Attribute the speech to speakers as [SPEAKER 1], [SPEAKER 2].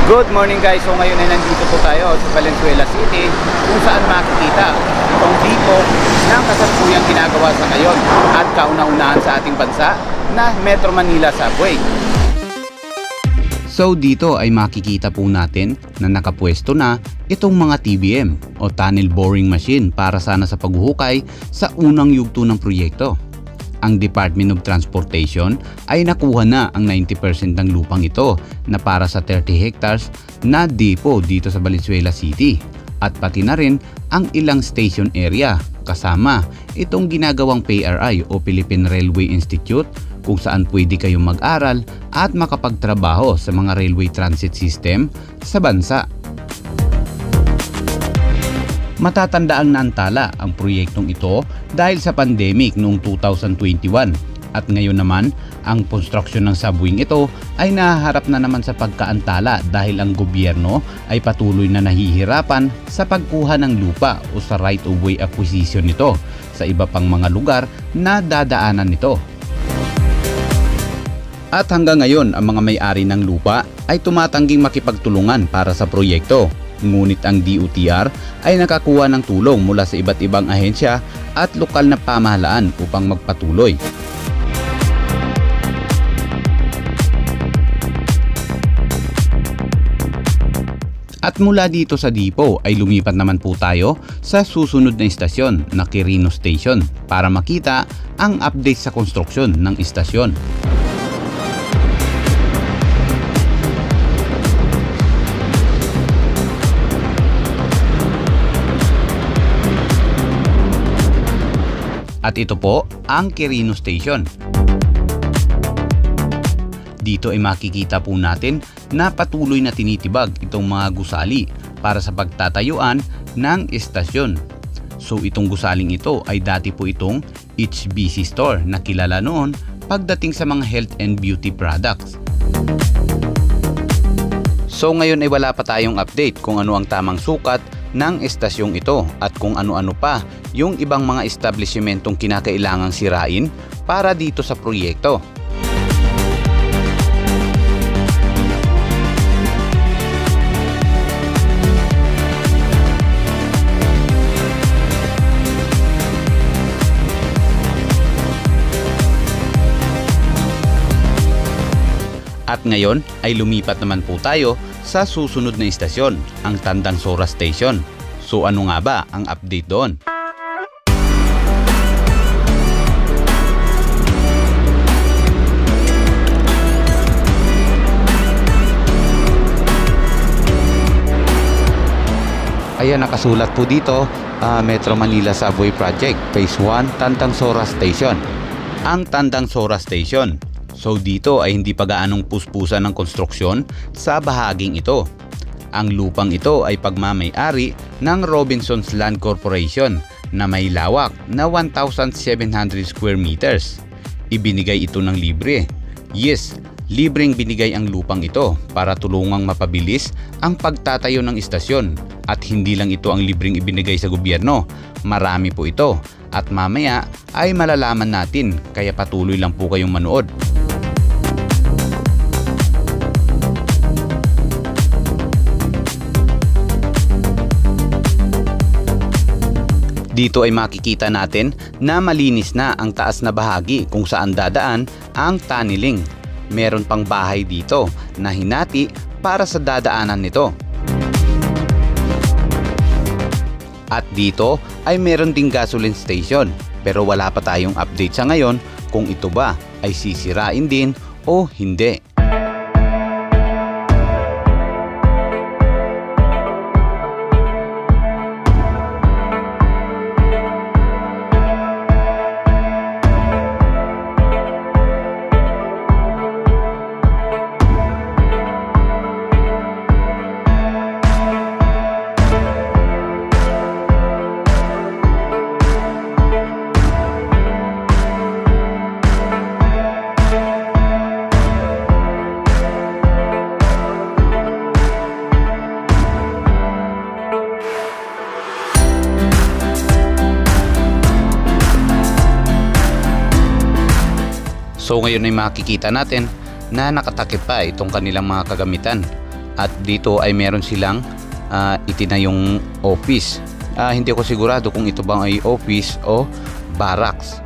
[SPEAKER 1] Good morning guys, so ngayon ay nandito po tayo sa Valenzuela City kung saan makikita itong tipo ng kasalukuyang ginagawa sa ngayon at kauna-unahan sa ating bansa na Metro Manila Subway. So dito ay makikita po natin na nakapwesto na itong mga TBM o Tunnel Boring Machine para sana sa paghuhukay sa unang yugto ng proyekto. Ang Department of Transportation ay nakuha na ang 90% ng lupang ito na para sa 30 hectares na depo dito sa Valenzuela City at pati na rin ang ilang station area kasama itong ginagawang PRI o Philippine Railway Institute kung saan pwede kayong mag-aral at makapagtrabaho sa mga railway transit system sa bansa. Matatandaang naantala ang proyektong ito dahil sa pandemic noong 2021 at ngayon naman ang construction ng subway ito ay nahaharap na naman sa pagkaantala dahil ang gobyerno ay patuloy na nahihirapan sa pagkuha ng lupa o sa right of way acquisition nito sa iba pang mga lugar na dadaanan nito. At hanggang ngayon ang mga may-ari ng lupa ay tumatangging makipagtulungan para sa proyekto. Ngunit ang DOTR ay nakakuha ng tulong mula sa iba't ibang ahensya at lokal na pamahalaan upang magpatuloy. At mula dito sa depo ay lumipat naman po tayo sa susunod na istasyon na Quirino Station para makita ang update sa konstruksyon ng istasyon. At ito po ang Quirino Station. Dito ay makikita po natin na patuloy na tinitibag itong mga gusali para sa pagtatayuan ng istasyon. So itong gusaling ito ay dati po itong HBC store na kilala noon pagdating sa mga health and beauty products. So ngayon ay wala pa tayong update kung ano ang tamang sukat ng estasyong ito at kung ano-ano pa yung ibang mga establishmentong kinakailangang sirain para dito sa proyekto. At ngayon ay lumipat naman po tayo sa susunod na istasyon, ang Tandansora Station. So ano nga ba ang update doon? Ayan, nakasulat po dito, Metro Manila Subway Project Phase 1 Tandansora Station. Ang Tandansora Station. So dito ay hindi pa gaanong puspusan ng konstruksyon sa bahaging ito. Ang lupang ito ay pagmamay-ari ng Robinson's Land Corporation na may lawak na 1,700 square meters. Ibinigay ito ng libre. Yes, libreng binigay ang lupang ito para tulungang mapabilis ang pagtatayo ng istasyon. At hindi lang ito ang libreng ibinigay sa gobyerno, marami po ito. At mamaya ay malalaman natin, kaya patuloy lang po kayong manood. Dito ay makikita natin na malinis na ang taas na bahagi kung saan dadaan ang tunneling. Meron pang bahay dito na hinati para sa dadaanan nito. At dito ay meron ding gasoline station pero wala pa tayong update sa ngayon kung ito ba ay sisirain din o hindi. So ngayon ay makikita natin na nakatakip pa itong kanilang mga kagamitan. At dito ay meron silang itinayong office. Hindi ko sigurado kung ito bang ay office o barracks.